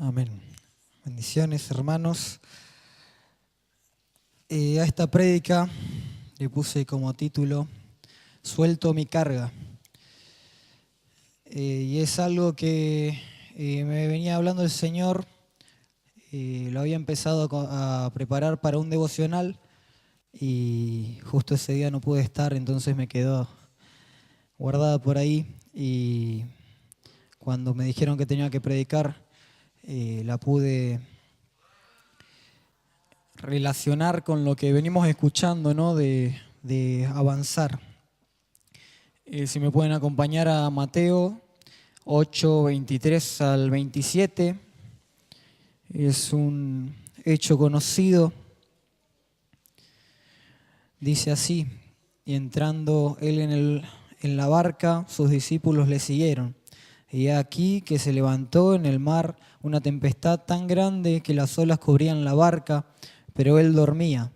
Amén. Bendiciones, hermanos. A esta prédica le puse como título "Suelto mi carga". Y es algo que me venía hablando el Señor. Lo había empezado a preparar para un devocional y justo ese día no pude estar, entonces me quedó guardada por ahí. Y cuando me dijeron que tenía que predicar, la pude relacionar con lo que venimos escuchando, ¿no? De avanzar. Si me pueden acompañar a Mateo 8, 23 al 27. Es un hecho conocido. Dice así: y entrando él en la barca, sus discípulos le siguieron. Y aquí que se levantó en el mar una tempestad tan grande que las olas cubrían la barca, pero él dormía.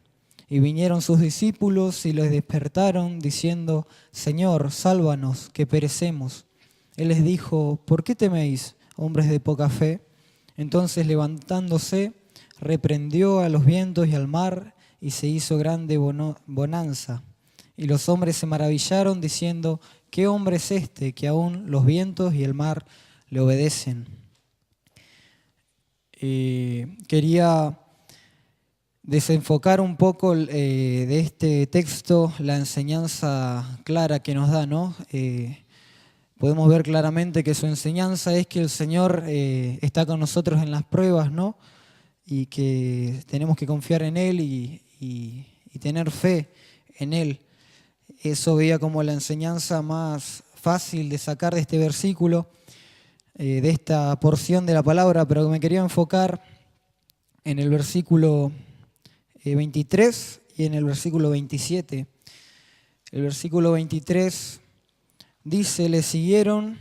Y vinieron sus discípulos y les despertaron, diciendo: Señor, sálvanos, que perecemos. Él les dijo: ¿por qué teméis, hombres de poca fe? Entonces, levantándose, reprendió a los vientos y al mar, y se hizo grande bonanza. Y los hombres se maravillaron, diciendo: ¿qué hombre es este que aún los vientos y el mar le obedecen? Quería desenfocar un poco de este texto la enseñanza clara que nos da, ¿no? Podemos ver claramente que su enseñanza es que el Señor está con nosotros en las pruebas, ¿no? Y que tenemos que confiar en Él y tener fe en Él. Eso veía como la enseñanza más fácil de sacar de este versículo, de esta porción de la palabra, pero me quería enfocar en el versículo 23 y en el versículo 27. El versículo 23 dice: le siguieron,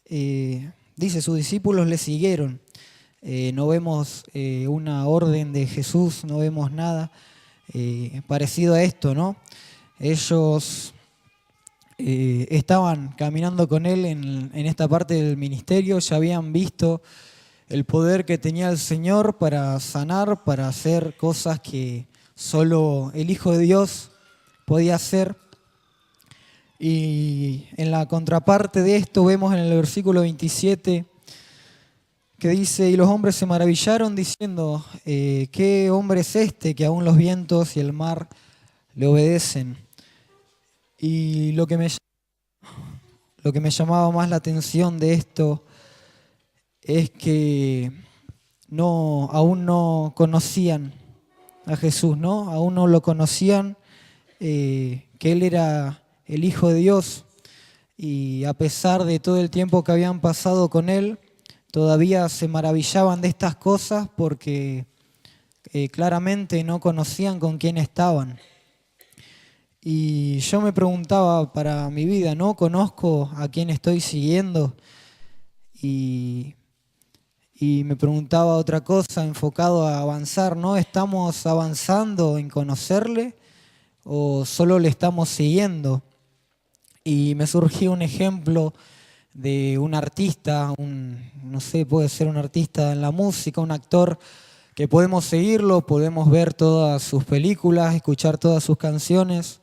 dice, sus discípulos le siguieron. No vemos una orden de Jesús, no vemos nada parecido a esto, ¿no? Ellos estaban caminando con él en esta parte del ministerio, ya habían visto el poder que tenía el Señor para sanar, para hacer cosas que solo el Hijo de Dios podía hacer. Y en la contraparte de esto vemos en el versículo 27 que dice: y los hombres se maravillaron diciendo: ¿qué hombre es este que aún los vientos y el mar le obedecen? Y lo que me llamaba más la atención de esto es que aún no conocían a Jesús, ¿no? Aún no lo conocían, que Él era el Hijo de Dios, y a pesar de todo el tiempo que habían pasado con Él, todavía se maravillaban de estas cosas porque claramente no conocían con quién estaban. Y yo me preguntaba para mi vida, ¿no? ¿Conozco a quién estoy siguiendo? Y me preguntaba otra cosa, enfocado a avanzar, ¿no? ¿Estamos avanzando en conocerle o solo le estamos siguiendo? Y me surgió un ejemplo de un artista, no sé, puede ser un artista en la música, un actor que podemos seguirlo, podemos ver todas sus películas, escuchar todas sus canciones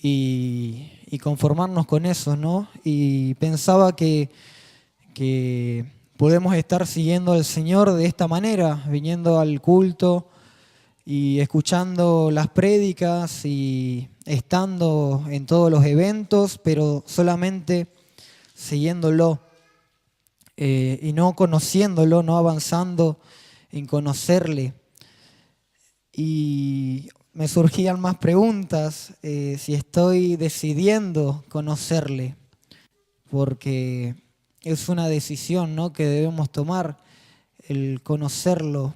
y conformarnos con eso, ¿no? Y pensaba que podemos estar siguiendo al Señor de esta manera, viniendo al culto y escuchando las prédicas y estando en todos los eventos, pero solamente siguiéndolo y no conociéndolo, no avanzando en conocerle. Y me surgían más preguntas, si estoy decidiendo conocerle, porque es una decisión, ¿no?, que debemos tomar, el conocerlo.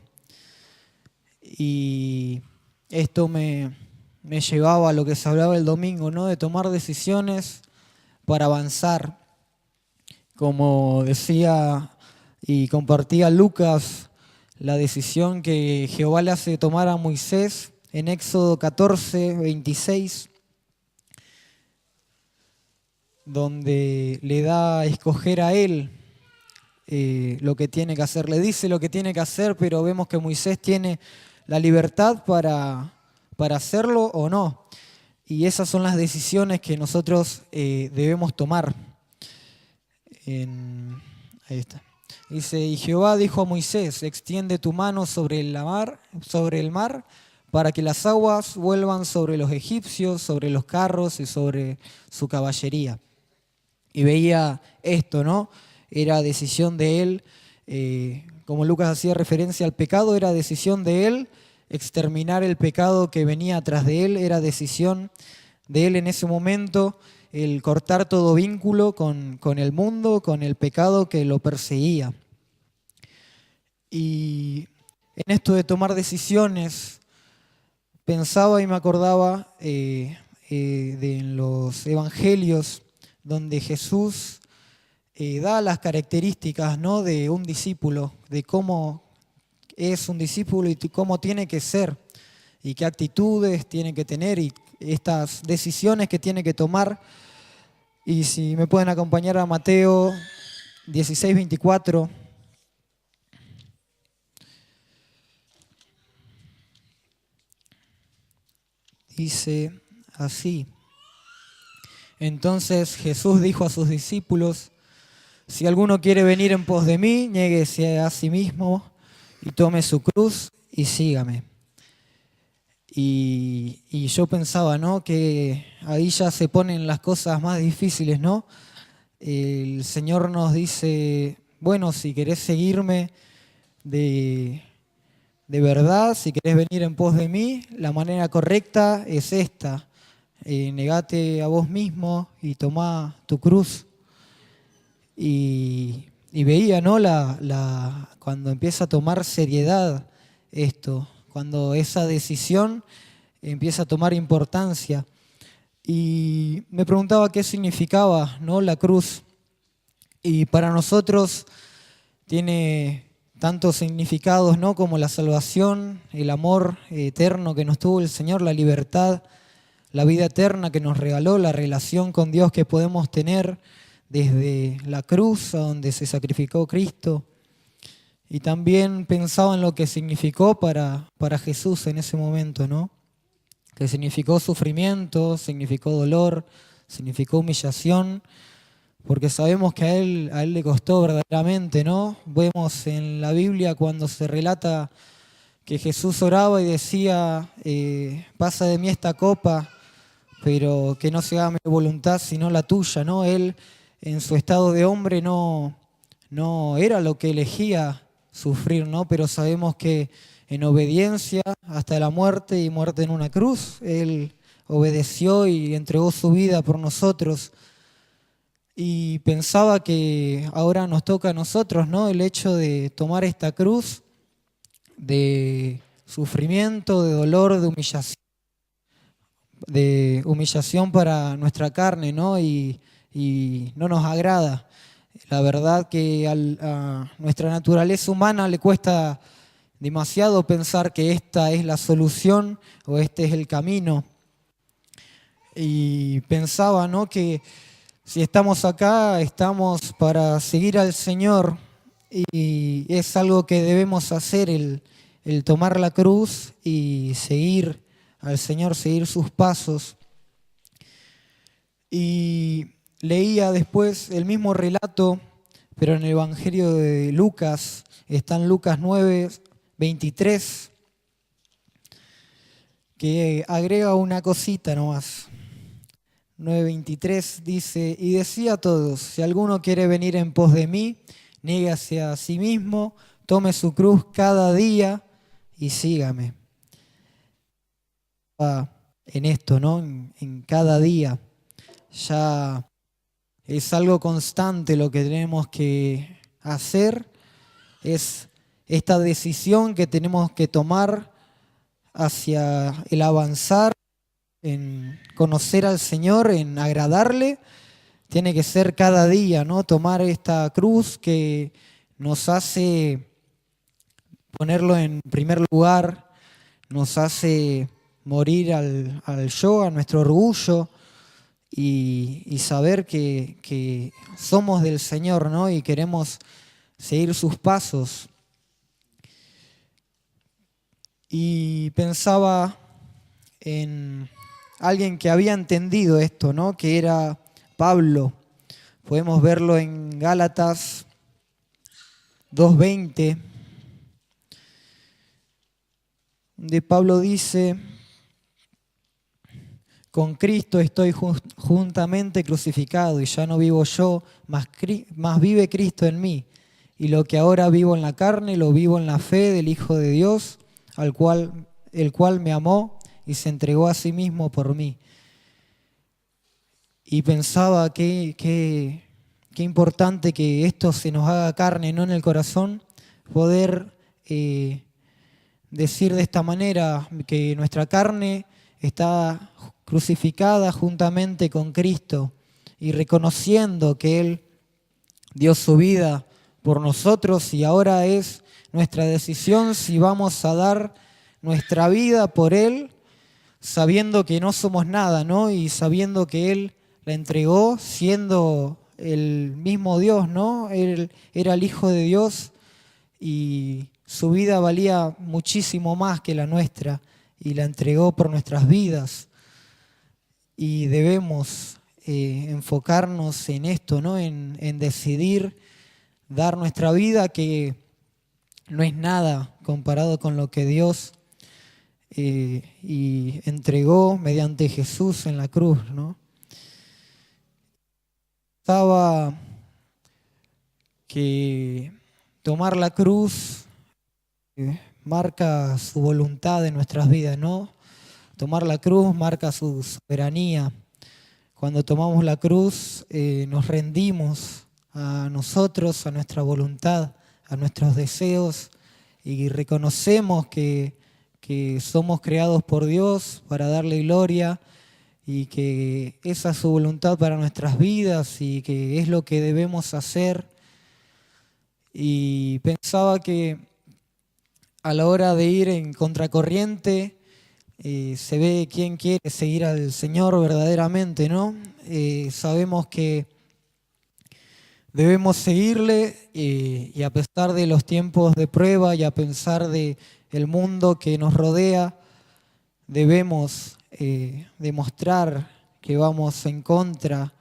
Y esto me llevaba a lo que se hablaba el domingo, ¿no?, de tomar decisiones para avanzar. Como decía y compartía Lucas, la decisión que Jehová le hace tomar a Moisés en Éxodo 14, 26, donde le da a escoger a él lo que tiene que hacer. Le dice lo que tiene que hacer, pero vemos que Moisés tiene la libertad para hacerlo o no. Y esas son las decisiones que nosotros debemos tomar. Ahí está. Dice, y Jehová dijo a Moisés, extiende tu mano sobre el mar, para que las aguas vuelvan sobre los egipcios, sobre los carros y sobre su caballería. Y veía esto, ¿no? Era decisión de él, como Lucas hacía referencia al pecado, era decisión de él exterminar el pecado que venía atrás de él, era decisión de él en ese momento el cortar todo vínculo con el mundo, con el pecado que lo perseguía. Y en esto de tomar decisiones, pensaba y me acordaba de en los evangelios donde Jesús da las características, ¿no?, de un discípulo, de cómo es un discípulo y cómo tiene que ser y qué actitudes tiene que tener y estas decisiones que tiene que tomar. Y si me pueden acompañar a Mateo 16:24. Dice así: entonces Jesús dijo a sus discípulos, si alguno quiere venir en pos de mí, niéguese a sí mismo y tome su cruz y sígame. Y yo pensaba, ¿no?, que ahí ya se ponen las cosas más difíciles, ¿no? El Señor nos dice, bueno, si querés seguirme de verdad, si querés venir en pos de mí, la manera correcta es esta. Negate a vos mismo y tomá tu cruz. Y veía, ¿no?, cuando empieza a tomar seriedad esto, cuando esa decisión empieza a tomar importancia. Y me preguntaba qué significaba, ¿no?, la cruz. Y para nosotros tiene tantos significados, ¿no?, como la salvación, el amor eterno que nos tuvo el Señor, la libertad, la vida eterna que nos regaló, la relación con Dios que podemos tener desde la cruz a donde se sacrificó Cristo. Y también pensaba en lo que significó para Jesús en ese momento, ¿no? Que significó sufrimiento, significó dolor, significó humillación, porque sabemos que a él le costó verdaderamente, ¿no? Vemos en la Biblia cuando se relata que Jesús oraba y decía, pasa de mí esta copa, pero que no se haga mi voluntad sino la tuya, ¿no? Él en su estado de hombre no era lo que elegía sufrir, ¿no? Pero sabemos que en obediencia hasta la muerte y muerte en una cruz, Él obedeció y entregó su vida por nosotros. Y pensaba que ahora nos toca a nosotros, ¿no?, el hecho de tomar esta cruz de sufrimiento, de dolor, de humillación para nuestra carne, ¿no? Y no nos agrada. La verdad que a nuestra naturaleza humana le cuesta demasiado pensar que esta es la solución o este es el camino. Y pensaba, ¿no?, que si estamos acá, estamos para seguir al Señor y es algo que debemos hacer, el tomar la cruz y seguir al Señor, seguir sus pasos. Y leía después el mismo relato, pero en el Evangelio de Lucas, está en Lucas 9:23, que agrega una cosita nomás. 9:23 dice, y decía a todos, si alguno quiere venir en pos de mí, niégase a sí mismo, tome su cruz cada día y sígame. En esto, ¿no? En cada día. Ya es algo constante lo que tenemos que hacer, es esta decisión que tenemos que tomar hacia el avanzar, en conocer al Señor, en agradarle, tiene que ser cada día, ¿no? Tomar esta cruz que nos hace ponerlo en primer lugar, nos hace morir al yo, a nuestro orgullo y saber que somos del Señor, ¿no? Y queremos seguir sus pasos. Y pensaba en alguien que había entendido esto, ¿no? Que era Pablo. Podemos verlo en Gálatas 2:20, donde Pablo dice: con Cristo estoy juntamente crucificado, y ya no vivo yo, mas vive Cristo en mí. Y lo que ahora vivo en la carne, lo vivo en la fe del Hijo de Dios, el cual me amó y se entregó a sí mismo por mí. Y pensaba qué importante que esto se nos haga carne, no en el corazón, poder decir de esta manera que nuestra carne está crucificada juntamente con Cristo, y reconociendo que Él dio su vida por nosotros, y ahora es nuestra decisión si vamos a dar nuestra vida por Él, sabiendo que no somos nada, ¿no? Y sabiendo que Él la entregó siendo el mismo Dios, ¿no? Él era el Hijo de Dios y su vida valía muchísimo más que la nuestra, y la entregó por nuestras vidas. Y debemos enfocarnos en esto, ¿no? En decidir dar nuestra vida, que no es nada comparado con lo que Dios y entregó mediante Jesús en la cruz, ¿no? Estaba que tomar la cruz marca su voluntad en nuestras vidas, ¿no? Tomar la cruz marca su soberanía. Cuando tomamos la cruz nos rendimos a nosotros, a nuestra voluntad, a nuestros deseos, y reconocemos que somos creados por Dios para darle gloria, y que esa es su voluntad para nuestras vidas y que es lo que debemos hacer. Y pensaba que a la hora de ir en contracorriente se ve quién quiere seguir al Señor verdaderamente, ¿no? Sabemos que debemos seguirle, y a pesar de los tiempos de prueba y a pesar de el mundo que nos rodea, debemos demostrar que vamos en contra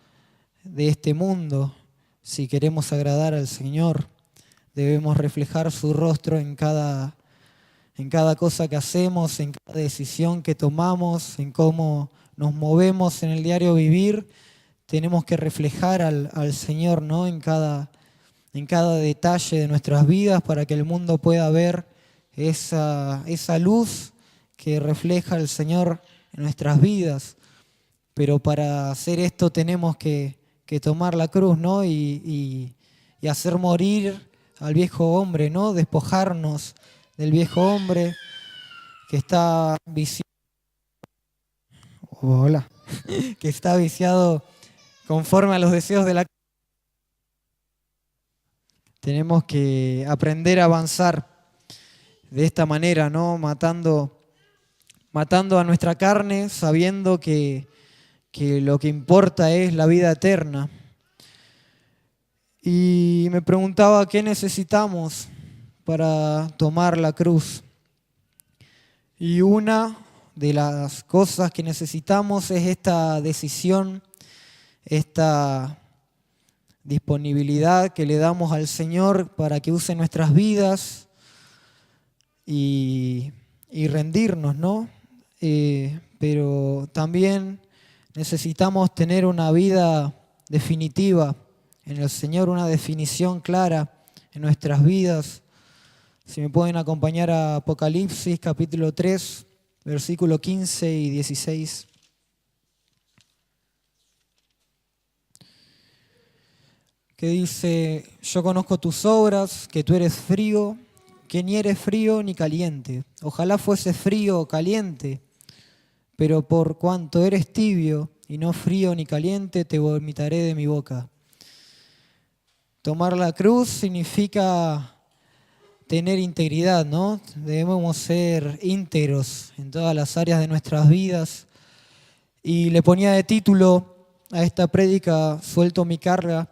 de este mundo. Si queremos agradar al Señor, debemos reflejar su rostro en cada cosa que hacemos, en cada decisión que tomamos, en cómo nos movemos en el diario vivir. Tenemos que reflejar al Señor, ¿no? En cada detalle de nuestras vidas, para que el mundo pueda ver esa luz que refleja el Señor en nuestras vidas. Pero para hacer esto tenemos que tomar la cruz, ¿no? Y hacer morir al viejo hombre, ¿no? Despojarnos del viejo hombre que está viciado. Hola. Que está viciado conforme a los deseos de la carne. Tenemos que aprender a avanzar de esta manera, ¿no? Matando a nuestra carne, sabiendo que lo que importa es la vida eterna. Y me preguntaba qué necesitamos para tomar la cruz. Y una de las cosas que necesitamos es esta decisión, esta disponibilidad que le damos al Señor para que use nuestras vidas y rendirnos, ¿no? Pero también necesitamos tener una vida definitiva en el Señor, una definición clara en nuestras vidas. Si me pueden acompañar a Apocalipsis capítulo 3, versículo 15 y 16. Que dice: yo conozco tus obras, que tú eres frío, que ni eres frío ni caliente. Ojalá fuese frío o caliente, pero por cuanto eres tibio y no frío ni caliente, te vomitaré de mi boca. Tomar la cruz significa tener integridad, ¿no? Debemos ser íntegros en todas las áreas de nuestras vidas. Y le ponía de título a esta prédica: suelto mi carga,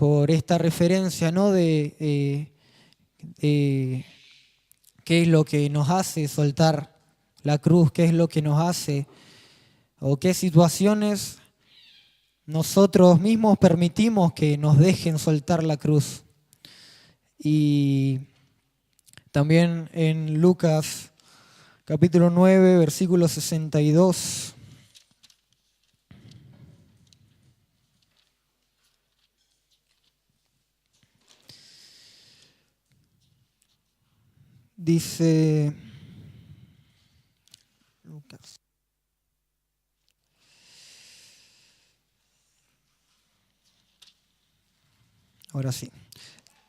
por esta referencia, ¿no? de qué es lo que nos hace soltar la cruz, qué es lo que nos hace, o qué situaciones nosotros mismos permitimos que nos dejen soltar la cruz. Y también en Lucas capítulo 9, versículo 62. Dice Lucas. Ahora sí.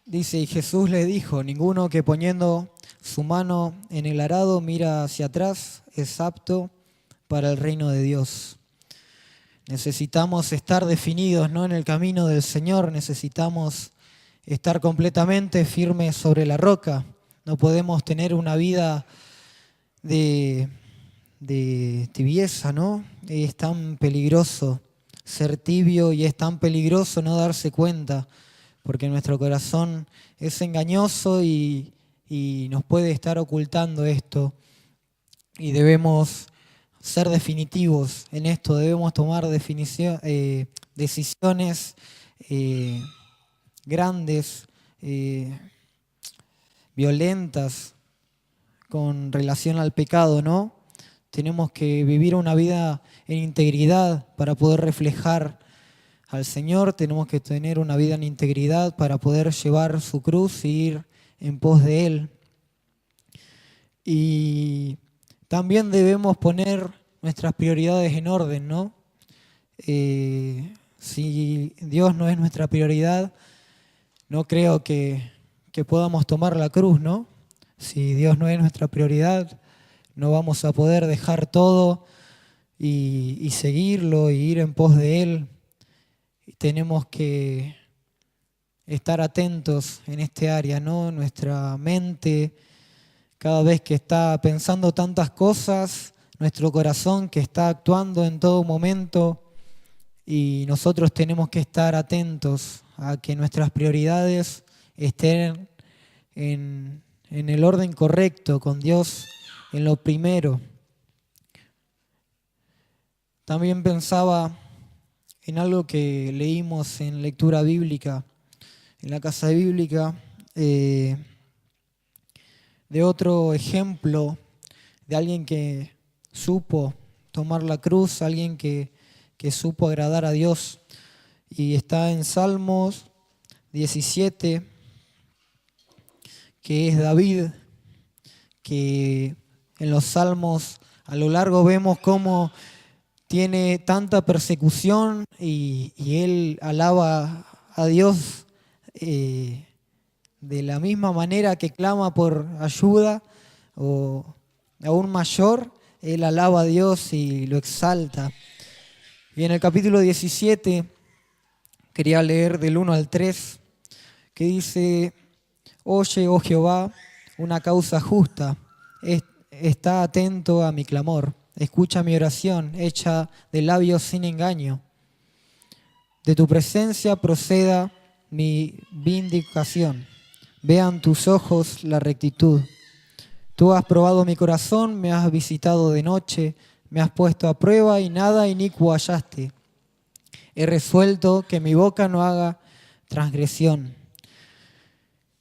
Dice, y Jesús le dijo, ninguno que poniendo su mano en el arado mira hacia atrás es apto para el reino de Dios. Necesitamos estar definidos, ¿no?, en el camino del Señor, necesitamos estar completamente firmes sobre la roca. No podemos tener una vida de tibieza, ¿no? Es tan peligroso ser tibio y es tan peligroso no darse cuenta, porque nuestro corazón es engañoso y nos puede estar ocultando esto. Y debemos ser definitivos en esto, debemos tomar decisiones grandes, violentas, con relación al pecado, ¿no? Tenemos que vivir una vida en integridad para poder reflejar al Señor, tenemos que tener una vida en integridad para poder llevar su cruz y ir en pos de Él. Y también debemos poner nuestras prioridades en orden, ¿no? Si Dios no es nuestra prioridad, no creo que podamos tomar la cruz, ¿no? Si Dios no es nuestra prioridad, no vamos a poder dejar todo y seguirlo y ir en pos de Él. Tenemos que estar atentos en este área, ¿no? Nuestra mente, cada vez que está pensando tantas cosas, nuestro corazón que está actuando en todo momento, y nosotros tenemos que estar atentos a que nuestras prioridades estén en el orden correcto, con Dios en lo primero. También pensaba en algo que leímos en lectura bíblica, en la casa bíblica, de otro ejemplo de alguien que supo tomar la cruz, alguien que supo agradar a Dios. Y está en Salmos 17, que es David, que en los Salmos a lo largo vemos cómo tiene tanta persecución y él alaba a Dios de la misma manera que clama por ayuda o aún mayor, él alaba a Dios y lo exalta. Y en el capítulo 17 quería leer del 1 al 3, que dice: Oye, oh Jehová, una causa justa, está atento a mi clamor. Escucha mi oración, hecha de labios sin engaño. De tu presencia proceda mi vindicación. Vean tus ojos la rectitud. Tú has probado mi corazón, me has visitado de noche, me has puesto a prueba y nada inicuo hallaste. He resuelto que mi boca no haga transgresión.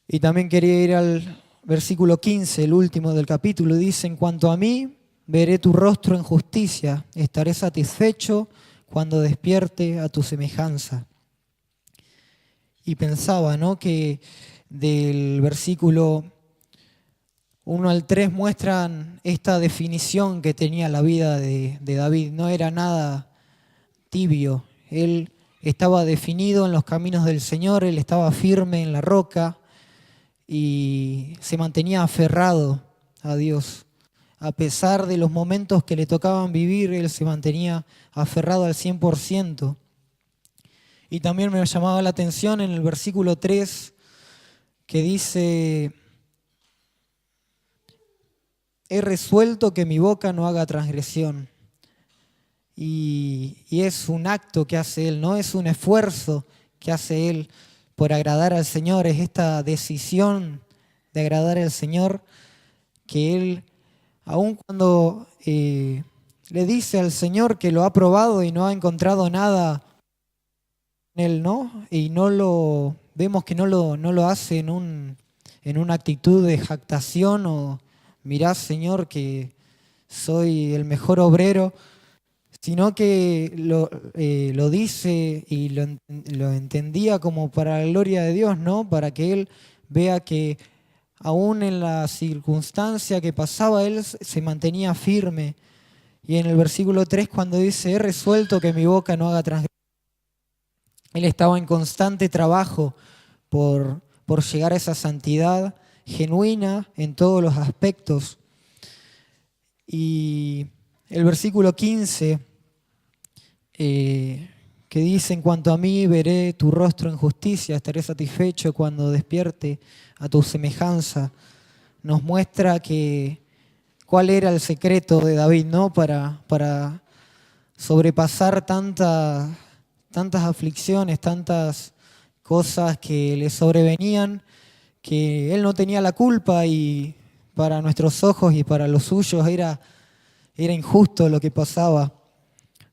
Y también quería ir al versículo 15, el último del capítulo. Dice: en cuanto a mí, veré tu rostro en justicia, estaré satisfecho cuando despierte a tu semejanza. Y pensaba, ¿no?, que del versículo 1 al 3 muestran esta definición que tenía la vida de David. No era nada tibio, él estaba definido en los caminos del Señor, él estaba firme en la roca y se mantenía aferrado a Dios. A pesar de los momentos que le tocaban vivir, él se mantenía aferrado al 100%. Y también me llamaba la atención en el versículo 3 que dice: he resuelto que mi boca no haga transgresión. Y es un acto que hace él, no es un esfuerzo que hace él, por agradar al Señor, es esta decisión de agradar al Señor, que él, aun cuando le dice al Señor que lo ha probado y no ha encontrado nada en él, ¿no? Y vemos que no lo hace en una actitud de jactación o mirá, Señor, que soy el mejor obrero, sino que lo dice y lo entendía como para la gloria de Dios, ¿no? Para que él vea que aún en la circunstancia que pasaba, él se mantenía firme. Y en el versículo 3, cuando dice, he resuelto que mi boca no haga transgresión, él estaba en constante trabajo por llegar a esa santidad genuina en todos los aspectos. Y el versículo 15, que dice, en cuanto a mí, veré tu rostro en justicia, estaré satisfecho cuando despierte a tu semejanza, nos muestra cuál era el secreto de David, ¿no? Para sobrepasar tantas aflicciones, tantas cosas que le sobrevenían, que él no tenía la culpa y para nuestros ojos y para los suyos era injusto lo que pasaba.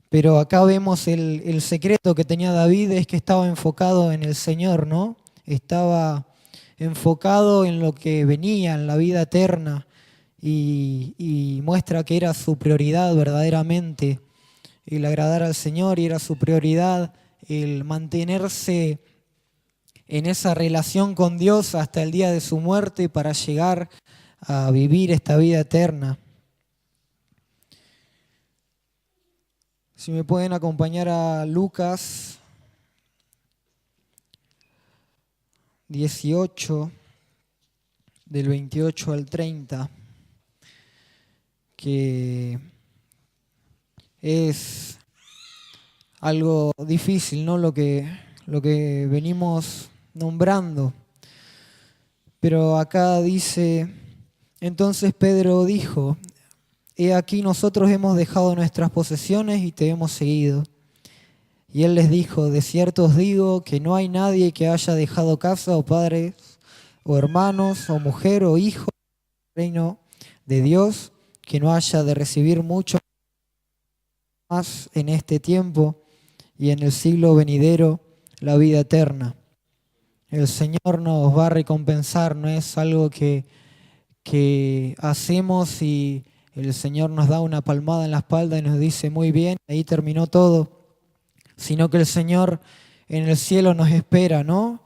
Pero acá vemos el secreto que tenía David, es que estaba enfocado en el Señor, ¿no? Estaba enfocado en lo que venía, en la vida eterna, y muestra que era su prioridad verdaderamente el agradar al Señor, y era su prioridad el mantenerse en esa relación con Dios hasta el día de su muerte para llegar a vivir esta vida eterna. Si me pueden acompañar a Lucas 18, del 28 al 30, que es algo difícil, ¿no? Lo que venimos nombrando. Pero acá dice, entonces Pedro dijo, he aquí nosotros hemos dejado nuestras posesiones y te hemos seguido. Y él les dijo, de cierto os digo que no hay nadie que haya dejado casa o padres o hermanos o mujer o hijo en el reino de Dios que no haya de recibir mucho más en este tiempo y en el siglo venidero la vida eterna. El Señor nos va a recompensar, no es algo que hacemos y el Señor nos da una palmada en la espalda y nos dice muy bien, ahí terminó todo, sino que el Señor en el cielo nos espera, ¿no?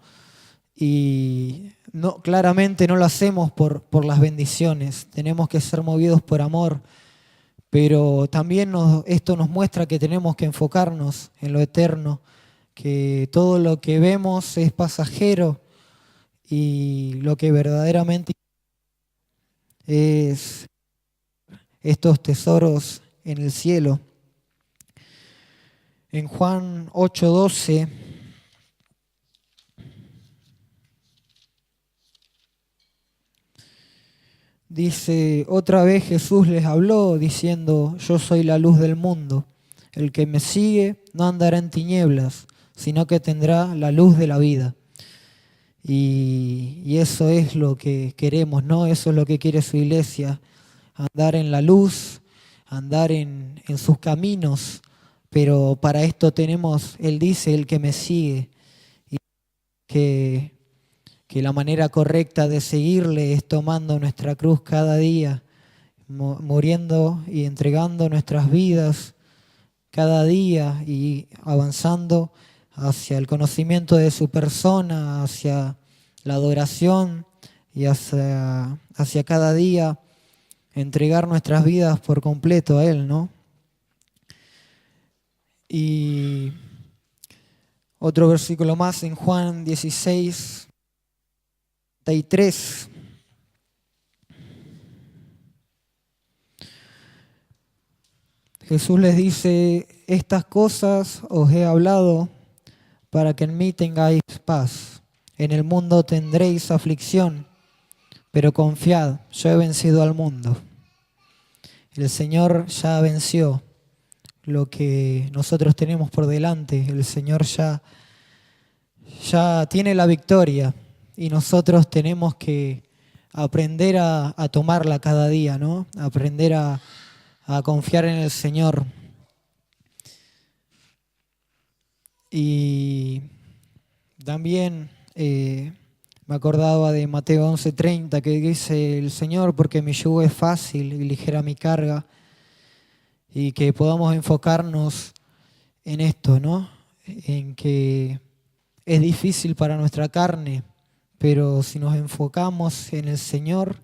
Y no, claramente no lo hacemos por las bendiciones, tenemos que ser movidos por amor, pero también esto nos muestra que tenemos que enfocarnos en lo eterno, que todo lo que vemos es pasajero y lo que verdaderamente es estos tesoros en el cielo. En Juan 8:12 dice, otra vez Jesús les habló diciendo, yo soy la luz del mundo, el que me sigue no andará en tinieblas, sino que tendrá la luz de la vida. Y eso es lo que queremos, ¿no? Eso es lo que quiere su iglesia, andar en la luz, andar en sus caminos, pero para esto tenemos, Él dice, el que me sigue, y que la manera correcta de seguirle es tomando nuestra cruz cada día, muriendo y entregando nuestras vidas cada día y avanzando hacia el conocimiento de su persona, hacia la adoración y hacia cada día entregar nuestras vidas por completo a Él, ¿no? Y otro versículo más en Juan 16:33. Jesús les dice, estas cosas os he hablado para que en mí tengáis paz. En el mundo tendréis aflicción, pero confiad, yo he vencido al mundo. El Señor ya venció lo que nosotros tenemos por delante. El Señor ya ya tiene la victoria y nosotros tenemos que aprender a tomarla cada día, ¿no? Aprender a confiar en el Señor. Y también me acordaba de Mateo 11:30 que dice el Señor, porque mi yugo es fácil y ligera mi carga, y que podamos enfocarnos en esto, ¿no? En que es difícil para nuestra carne, pero si nos enfocamos en el Señor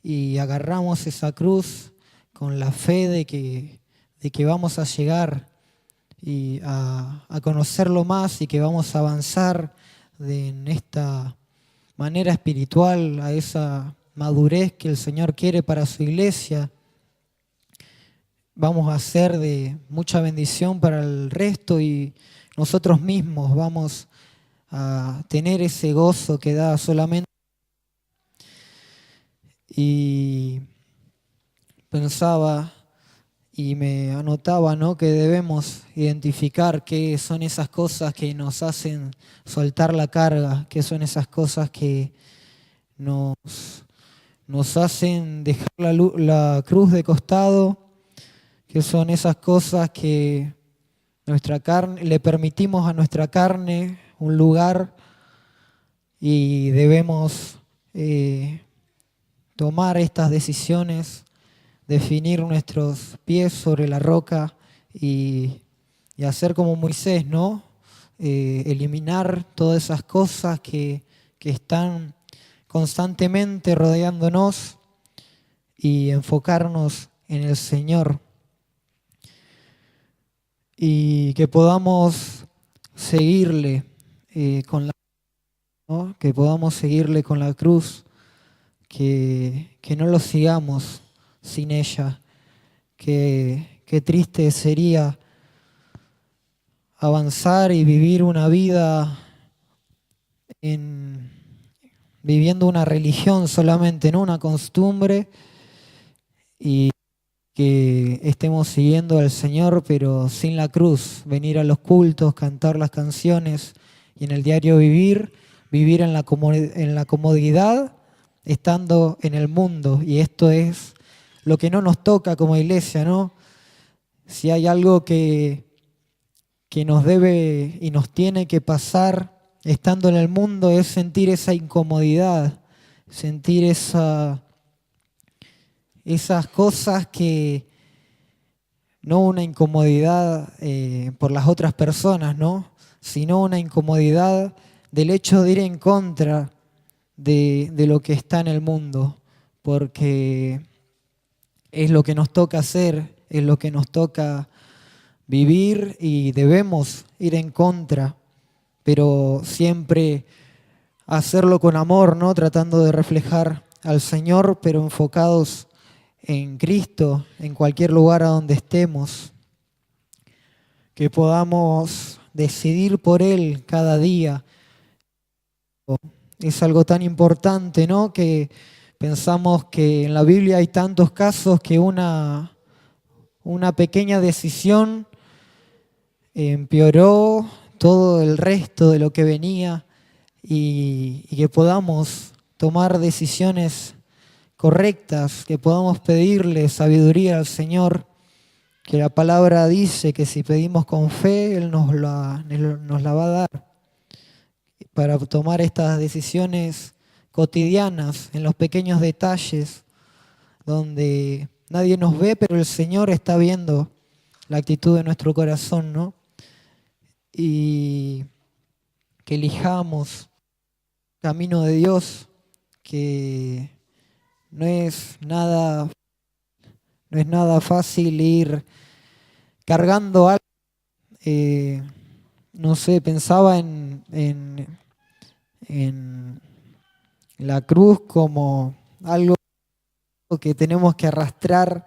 y agarramos esa cruz con la fe de que vamos a llegar y a conocerlo más y que vamos a avanzar en esta manera espiritual, a esa madurez que el Señor quiere para su iglesia, vamos a ser de mucha bendición para el resto y nosotros mismos vamos a tener ese gozo que da solamente. Y pensaba y me anotaba, ¿no?, que debemos identificar qué son esas cosas que nos hacen soltar la carga, qué son esas cosas que nos hacen dejar la cruz de costado, qué son esas cosas que nuestra carne, le permitimos a nuestra carne un lugar y debemos tomar estas decisiones, definir nuestros pies sobre la roca y hacer como Moisés, ¿no? Eliminar todas esas cosas que están constantemente rodeándonos y enfocarnos en el Señor. Y que podamos seguirle ¿no? Que podamos seguirle con la cruz, que no lo sigamos sin ella. Qué triste sería avanzar y vivir una vida viviendo una religión solamente, no una costumbre, y que estemos siguiendo al Señor pero sin la cruz, venir a los cultos, cantar las canciones y en el diario vivir en la comodidad, estando en el mundo. Y esto es lo que no nos toca como iglesia, ¿no? Si hay algo que nos debe y nos tiene que pasar estando en el mundo es sentir esa incomodidad, sentir esas cosas que, no una incomodidad por las otras personas, ¿no?, sino una incomodidad del hecho de ir en contra de lo que está en el mundo, porque es lo que nos toca hacer, es lo que nos toca vivir y debemos ir en contra, pero siempre hacerlo con amor, ¿no?, tratando de reflejar al Señor, pero enfocados en Cristo, en cualquier lugar a donde estemos, que podamos decidir por Él cada día. Es algo tan importante, ¿no?, que pensamos que en la Biblia hay tantos casos que una pequeña decisión empeoró todo el resto de lo que venía y que podamos tomar decisiones correctas, que podamos pedirle sabiduría al Señor, que la palabra dice que si pedimos con fe, Él nos la va a dar, para tomar estas decisiones cotidianas, en los pequeños detalles, donde nadie nos ve, pero el Señor está viendo la actitud de nuestro corazón, ¿no? Y que elijamos el camino de Dios, que no es nada fácil ir cargando algo. No sé, pensaba en la cruz como algo que tenemos que arrastrar,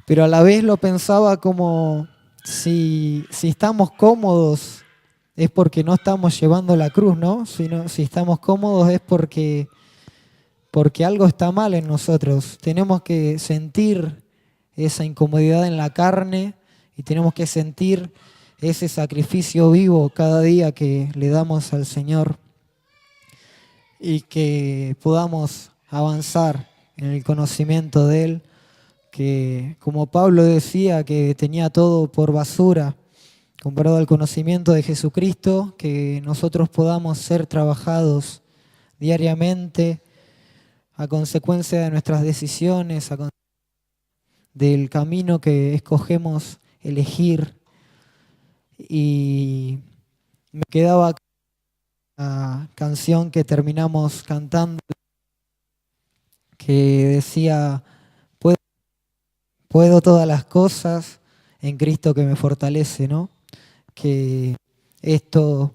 pero a la vez lo pensaba como si estamos cómodos es porque no estamos llevando la cruz, ¿no? Si estamos cómodos es porque algo está mal en nosotros. Tenemos que sentir esa incomodidad en la carne y tenemos que sentir ese sacrificio vivo cada día que le damos al Señor y que podamos avanzar en el conocimiento de Él, que como Pablo decía que tenía todo por basura comparado al conocimiento de Jesucristo, que nosotros podamos ser trabajados diariamente a consecuencia de nuestras decisiones, del camino que escogemos elegir. Y me quedaba la canción que terminamos cantando, que decía, puedo todas las cosas en Cristo que me fortalece, ¿no? Que esto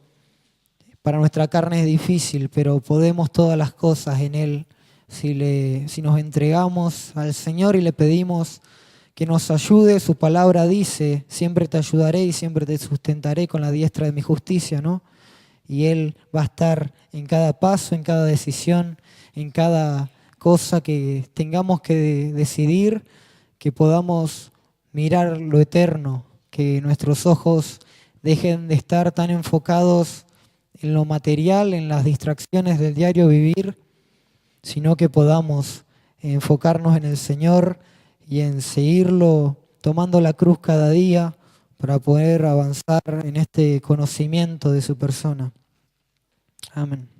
para nuestra carne es difícil, pero podemos todas las cosas en Él si nos entregamos al Señor y le pedimos que nos ayude. Su palabra dice, siempre te ayudaré y siempre te sustentaré con la diestra de mi justicia, ¿no? Y Él va a estar en cada paso, en cada decisión, en cada cosa que tengamos que decidir, que podamos mirar lo eterno, que nuestros ojos dejen de estar tan enfocados en lo material, en las distracciones del diario vivir, sino que podamos enfocarnos en el Señor y en seguirlo tomando la cruz cada día para poder avanzar en este conocimiento de su persona. Amén.